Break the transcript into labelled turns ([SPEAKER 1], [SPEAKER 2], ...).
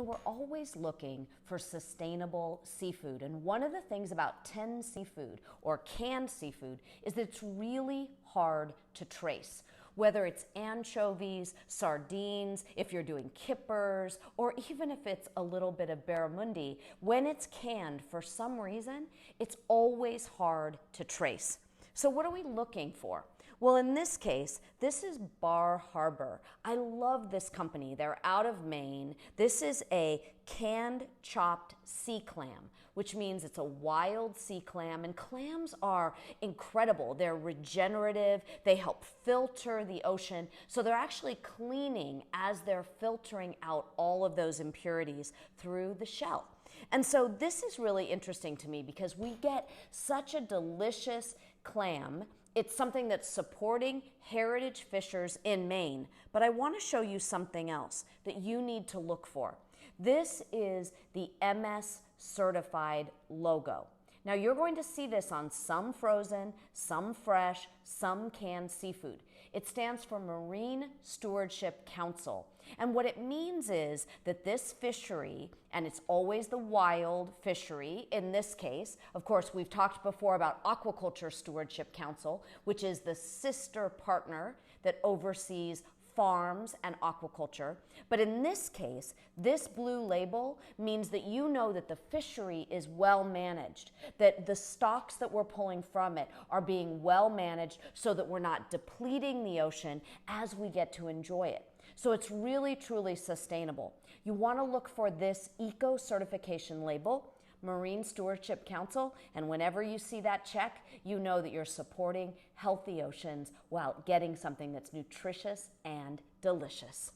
[SPEAKER 1] We're always looking for sustainable seafood. And one of the things about tinned seafood or canned seafood is that it's really hard to trace. Whether it's anchovies, sardines, if you're doing kippers, or even if it's a little bit of barramundi, when it's canned, for some reason, it's always hard to trace. So what are we looking for? Well, in this case, this is Bar Harbor. I love this company. They're out of Maine. This is a canned chopped sea clam, which means it's a wild sea clam. And clams are incredible. They're regenerative. They help filter the ocean. So they're actually cleaning as they're filtering out all of those impurities through the shell. And so this is really interesting to me because we get such a delicious clam. It's something that's supporting heritage fishers in Maine. But I want to show you something else that you need to look for. This is the MS certified logo. Now you're going to see this on some frozen, some fresh, some canned seafood. It stands for Marine Stewardship Council. And what it means is that this fishery, and it's always the wild fishery in this case, of course we've talked before about Aquaculture Stewardship Council, which is the sister partner that oversees farms and aquaculture. But in this case, this blue label means that you know that the fishery is well managed, that the stocks that we're pulling from it are being well managed so that we're not depleting the ocean as we get to enjoy it. So it's really, truly sustainable. You want to look for this eco certification label, Marine Stewardship Council, and whenever you see that check, you know that you're supporting healthy oceans while getting something that's nutritious and delicious.